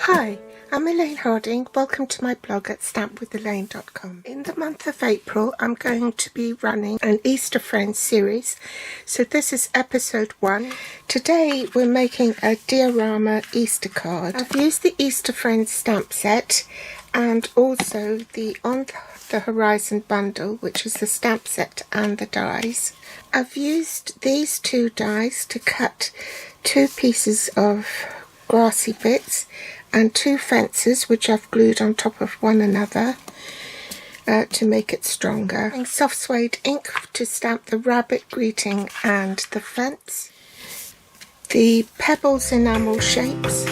Hi, I'm Elaine Harding. Welcome to my blog at stampwithelaine.com. In the month of April, I'm going to be running an Easter Friends series. So this is episode 1. Today we're making a Diorama Easter card. I've used the Easter Friends stamp set and also the On the Horizon bundle, which is the stamp set and the dies. I've used these two dies to cut 2 pieces of grassy bits and 2 fences which I've glued on top of one another to make it stronger. Using soft suede ink to stamp the rabbit greeting and the fence, the pebbles enamel shapes,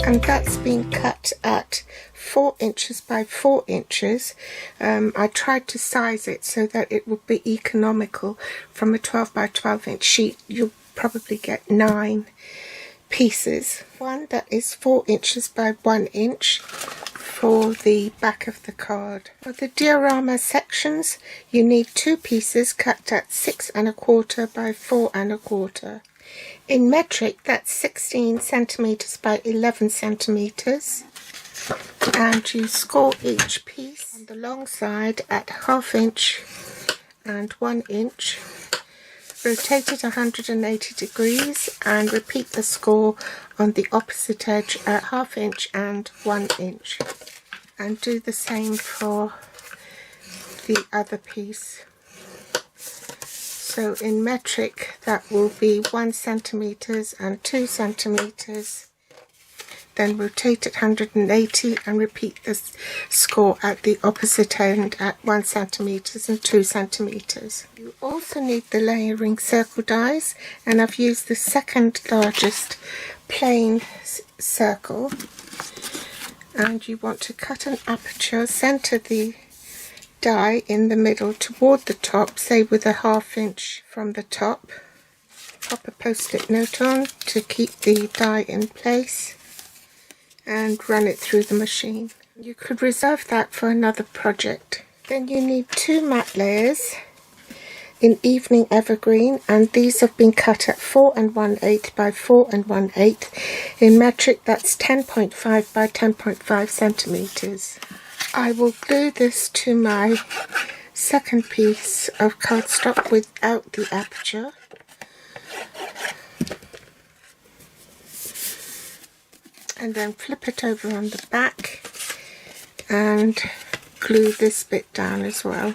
and that's been cut at 4 inches by 4 inches. I tried to size it so that it would be economical. From a 12 by 12 inch sheet you'll probably get 9 pieces. One that is 4 inches by 1 inch for the back of the card. For the diorama sections you need 2 pieces cut at 6 1/4 by 4 1/4. In metric that's 16 centimeters by 11 centimeters. And you score each piece on the long side at 1/2 inch and 1 inch. Rotate it 180 degrees and repeat the score on the opposite edge at 1/2 inch and 1 inch. And do the same for the other piece. So in metric that will be 1 centimeters and 2 centimeters. Then rotate it 180 and repeat the score at the opposite end at 1 centimeters and 2 centimeters. You also need the layering circle dies, and I've used the second largest plain circle. And you want to cut an aperture, center the die in the middle toward the top, say with a 1/2 inch from the top. Pop a post-it note on to keep the die in place and run it through the machine. You could reserve that for another project. Then you need 2 matte layers in evening evergreen, and these have been cut at 4 1/8 by 4 1/8. In metric that's 10.5 by 10.5 centimeters. I will glue this to my second piece of cardstock without the aperture. And then flip it over on the back and glue this bit down as well.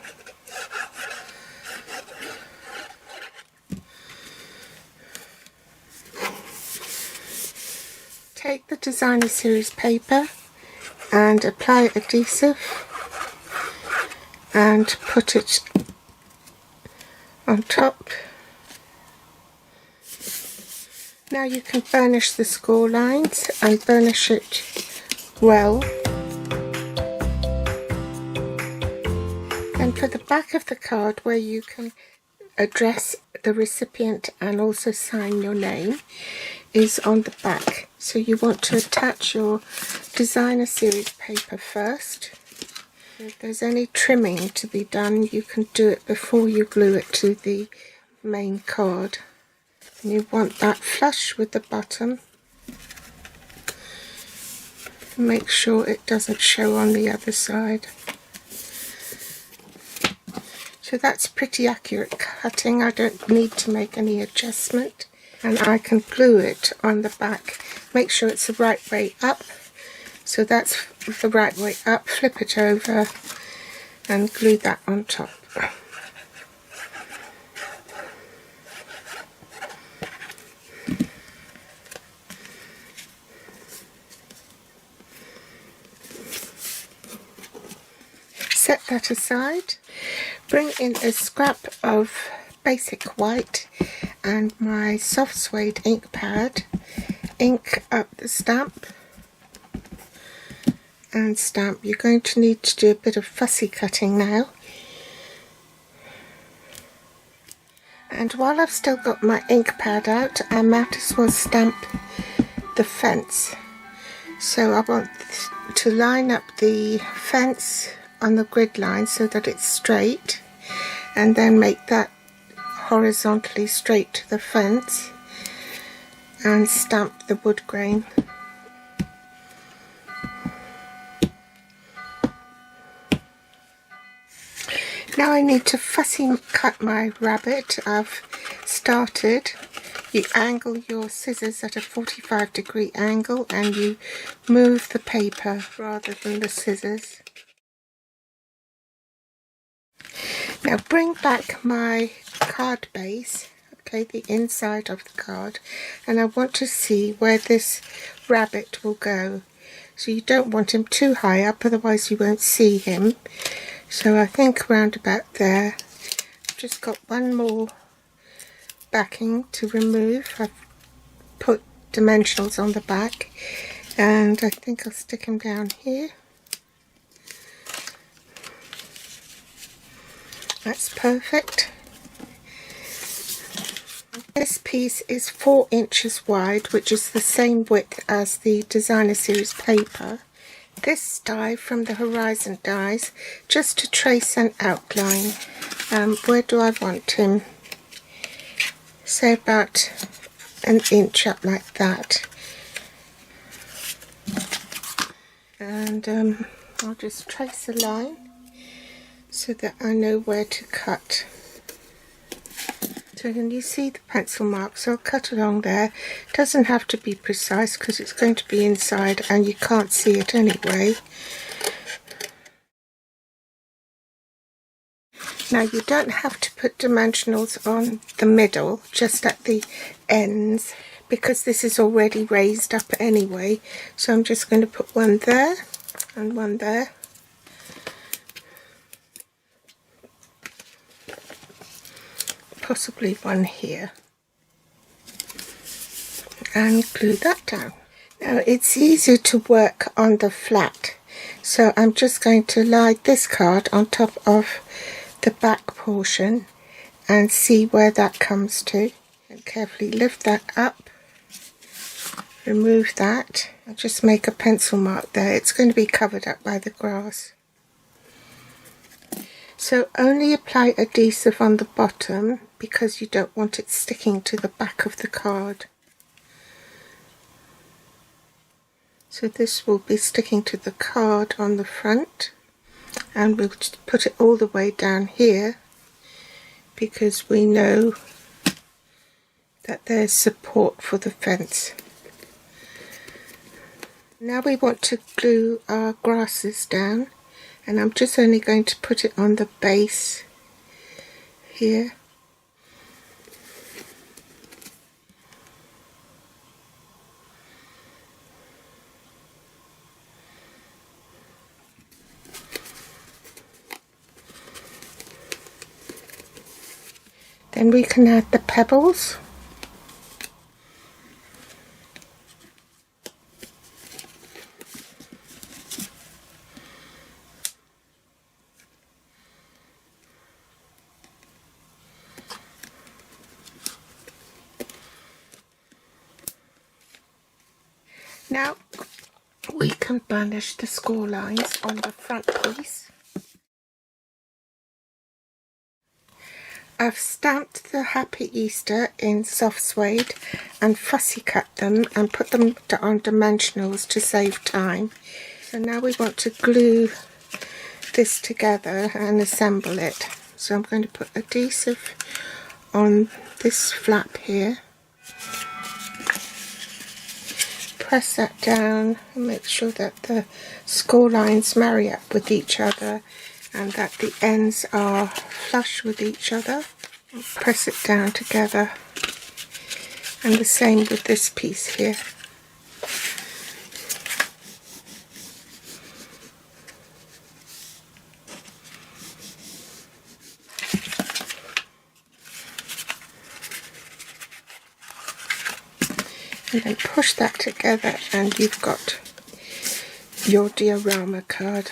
Take the designer series paper and apply adhesive and put it on top. Now you can burnish the score lines and burnish it well. And for the back of the card, where you can address the recipient and also sign your name, is on the back. So you want to attach your designer series paper first. If there's any trimming to be done, you can do it before you glue it to the main card. And you want that flush with the bottom. Make sure it doesn't show on the other side. So that's pretty accurate cutting. I don't need to make any adjustment. And I can glue it on the back. Make sure it's the right way up. So that's the right way up. Flip it over and glue that on top. Set that aside. Bring in a scrap of basic white and my soft suede ink pad. Ink up the stamp and stamp. You're going to need to do a bit of fussy cutting now. And while I've still got my ink pad out, I might as well stamp the fence. So I want to line up the fence on the grid line so that it's straight, and then make that horizontally straight to the fence and stamp the wood grain. Now I need to fussy cut my rabbit. I've started. You angle your scissors at a 45-degree angle and you move the paper rather than the scissors. Now bring back my card base, okay, the inside of the card, and I want to see where this rabbit will go. So you don't want him too high up, otherwise you won't see him. So I think around about there. I've just got one more backing to remove. I've put dimensionals on the back and I think I'll stick him down here. That's perfect. This piece is 4 inches wide, which is the same width as the designer series paper. This die from the Horizon dies, just to trace an outline. Where do I want him? Say about an inch up like that. And I'll just trace a line so that I know where to cut. So can you see the pencil mark? So I'll cut along there. It doesn't have to be precise because it's going to be inside and you can't see it anyway. Now you don't have to put dimensionals on the middle, just at the ends, because this is already raised up anyway. So I'm just going to put one there and one there. Possibly one here, and glue that down. Now it's easier to work on the flat, so I'm just going to lie this card on top of the back portion and see where that comes to, and carefully lift that up, remove that. I'll just make a pencil mark there. It's going to be covered up by the grass. So only apply adhesive on the bottom because you don't want it sticking to the back of the card. So this will be sticking to the card on the front, and we'll just put it all the way down here because we know that there's support for the fence. Now we want to glue our grasses down, and I'm just only going to put it on the base here. Then we can add the pebbles. Now we can burnish the score lines on the front piece. I've stamped the Happy Easter in soft suede and fussy cut them and put them on dimensionals to save time. So now we want to glue this together and assemble it. So I'm going to put adhesive on this flap here. Press that down and make sure that the score lines marry up with each other and that the ends are flush with each other. Press it down together, and the same with this piece here. And then push that together and you've got your diorama card.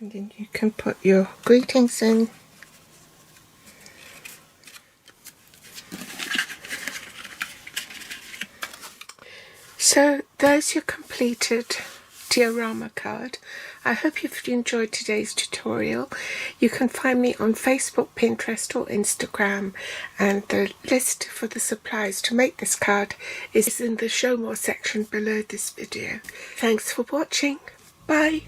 And then you can put your greetings in. So there's your completed diorama card. I hope you've enjoyed today's tutorial. You can find me on Facebook, Pinterest or Instagram, and the list for the supplies to make this card is in the show more section below this video. Thanks for watching. Bye.